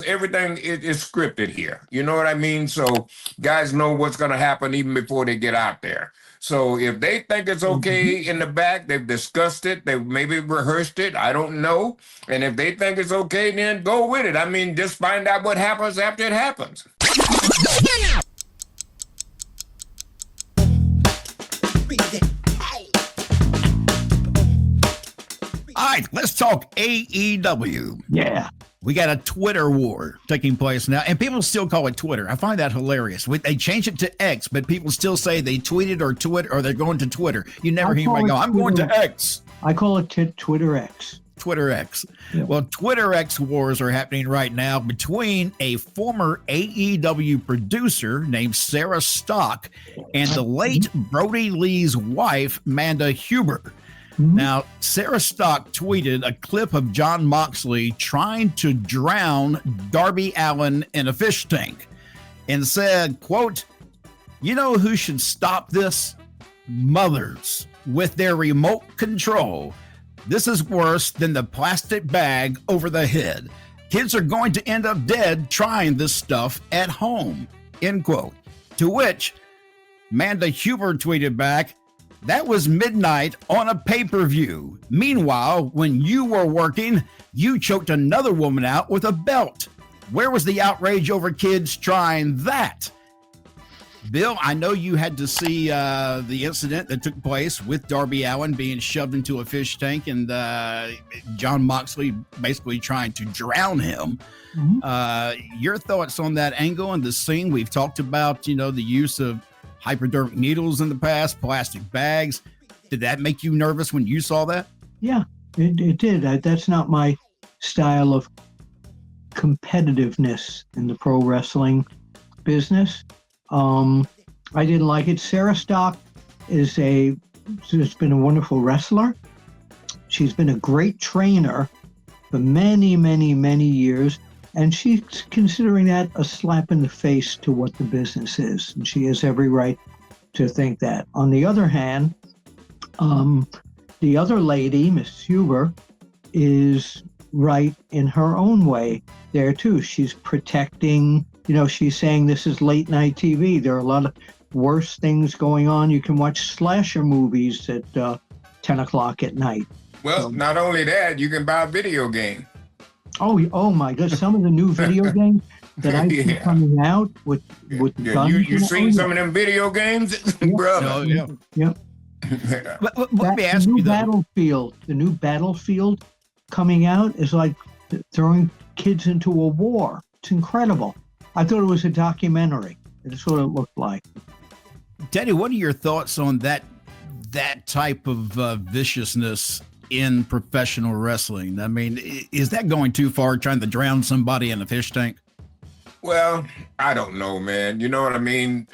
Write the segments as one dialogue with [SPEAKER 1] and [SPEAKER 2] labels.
[SPEAKER 1] everything is scripted here. You know what I mean? So guys know what's going to happen even before they get out there. So if they think it's okay in the back, they've discussed it, they've maybe rehearsed it, I don't know. And if they think it's okay, then go with it. I mean, just find out what happens after it happens.
[SPEAKER 2] All right, let's talk AEW.
[SPEAKER 3] Yeah.
[SPEAKER 2] We got a Twitter war taking place now, and people still call it Twitter. I find that hilarious. They changed it to X, but people still say they tweeted or Twitter, or they're going to Twitter. You never hear anybody go, I'm going to X.
[SPEAKER 3] I call it Twitter X.
[SPEAKER 2] Twitter X.
[SPEAKER 3] Yeah.
[SPEAKER 2] Well, Twitter X wars are happening right now between a former AEW producer named Sarah Stock and the late Brody Lee's wife, Amanda Huber. Now, Sarah Stock tweeted a clip of Jon Moxley trying to drown Darby Allin in a fish tank and said, quote, "You know who should stop this? Mothers with their remote control. This is worse than the plastic bag over the head. Kids are going to end up dead trying this stuff at home," end quote. To which Amanda Huber tweeted back, "That was midnight on a pay-per-view. Meanwhile, when you were working, you choked another woman out with a belt. Where was the outrage over kids trying that?" Bill, I know you had to see the incident that took place with Darby Allin being shoved into a fish tank and Jon Moxley basically trying to drown him. Your thoughts on that angle and the scene? We've talked about, the use of hypodermic needles in the past, plastic bags. Did that make you nervous when you saw that?
[SPEAKER 3] Yeah, it did. That's not my style of competitiveness in the pro wrestling business. I didn't like it. Sarah Stock has been a wonderful wrestler. She's been a great trainer for many, many, many years. And she's considering that a slap in the face to what the business is. And she has every right to think that. On the other hand, the other lady, Miss Huber, is right in her own way there too. She's protecting, she's saying this is late night TV. There are a lot of worse things going on. You can watch slasher movies at 10 o'clock at night.
[SPEAKER 1] Well, not only that, you can buy a video game.
[SPEAKER 3] Oh my God! Some of the new video games that I see coming out with guns.
[SPEAKER 1] You seen some of them video games, brother?
[SPEAKER 2] Oh, yeah.
[SPEAKER 3] Yeah.
[SPEAKER 2] Let me ask you though.
[SPEAKER 3] The new Battlefield coming out is like throwing kids into a war. It's incredible. I thought it was a documentary. That's what it looked like.
[SPEAKER 2] Teddy, what are your thoughts on that type of viciousness in professional wrestling? I mean, is that going too far, trying to drown somebody in a fish tank?
[SPEAKER 1] Well, I don't know, man. You know what I mean?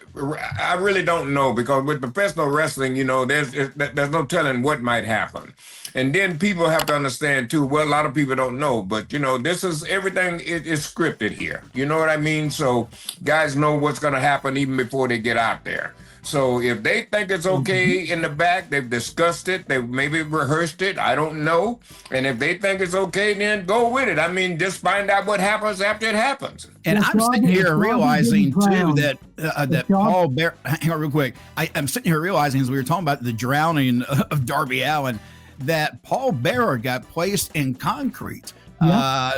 [SPEAKER 1] I really don't know, because with professional wrestling, there's no telling what might happen. And then people have to understand too, well, a lot of people don't know, but this is everything is scripted here. You know what I mean? So guys know what's going to happen even before they get out there. So if they think it's okay in the back, they've discussed it, they've maybe rehearsed it, I don't know. And if they think it's okay, then go with it. I mean, just find out what happens after it happens.
[SPEAKER 2] And I'm sitting here realizing too that Paul Bear, hang on real quick. I'm sitting here realizing, as we were talking about the drowning of Darby Allin, that Paul Bearer got placed in concrete.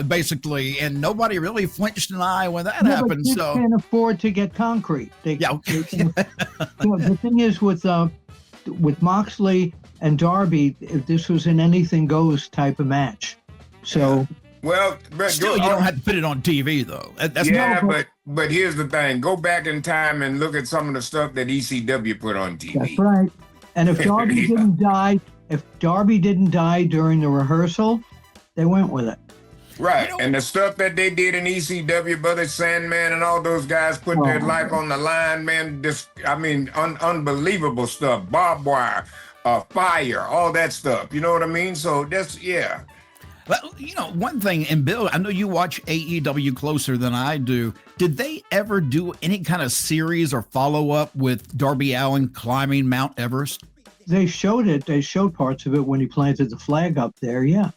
[SPEAKER 2] Basically, and nobody really flinched an eye when that happened.
[SPEAKER 3] But
[SPEAKER 2] so
[SPEAKER 3] can't afford to get concrete. The thing is with Moxley and Darby, this was an anything goes type of match. So
[SPEAKER 1] well, but
[SPEAKER 2] still, you don't have to put it on TV though.
[SPEAKER 1] But here's the thing: go back in time and look at some of the stuff that ECW put on TV.
[SPEAKER 3] That's right. And if Darby didn't die during the rehearsal, they went with it.
[SPEAKER 1] Right, and the stuff that they did in ECW, Brother Sandman and all those guys put their life on the line, man. Unbelievable stuff. Barbed wire, fire, all that stuff. You know what I mean? So that's, yeah.
[SPEAKER 2] Well, one thing, and Bill, I know you watch AEW closer than I do. Did they ever do any kind of series or follow-up with Darby Allin climbing Mount Everest?
[SPEAKER 3] They showed it. They showed parts of it when he planted the flag up there, yeah.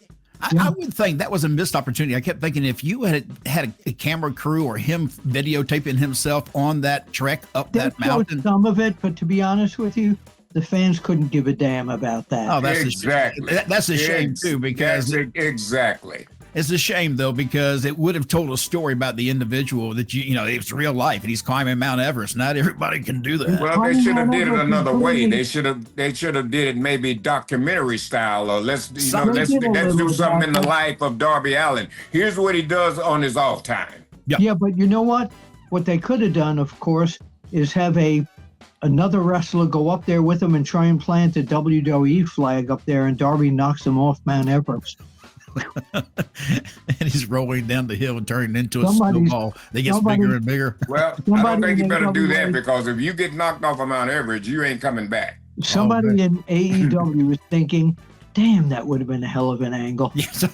[SPEAKER 2] I would think that was a missed opportunity. I kept thinking if you had a camera crew or him videotaping himself on that trek up that mountain.
[SPEAKER 3] Some of it, but to be honest with you, the fans couldn't give a damn about that.
[SPEAKER 2] Oh, that's
[SPEAKER 1] exactly.
[SPEAKER 2] That's a shame too, because
[SPEAKER 1] exactly.
[SPEAKER 2] It's a shame though, because it would have told a story about the individual that you know it's real life, and he's climbing Mount Everest. Not everybody can do that.
[SPEAKER 1] Well, they should have did it another way. They should have did it maybe documentary style, or let's do something in the life of Darby Allin. Here's what he does on his off time.
[SPEAKER 3] Yeah, but you know what? What they could have done, of course, is have another wrestler go up there with him and try and plant a WWE flag up there, and Darby knocks him off Mount Everest.
[SPEAKER 2] And he's rolling down the hill and turning into a snowball that gets bigger and bigger.
[SPEAKER 1] Well, I don't think you better do that, because if you get knocked off of Mount Everest, you ain't coming back.
[SPEAKER 3] Somebody in AEW was thinking, damn, that would have been a hell of an angle.
[SPEAKER 2] Yes.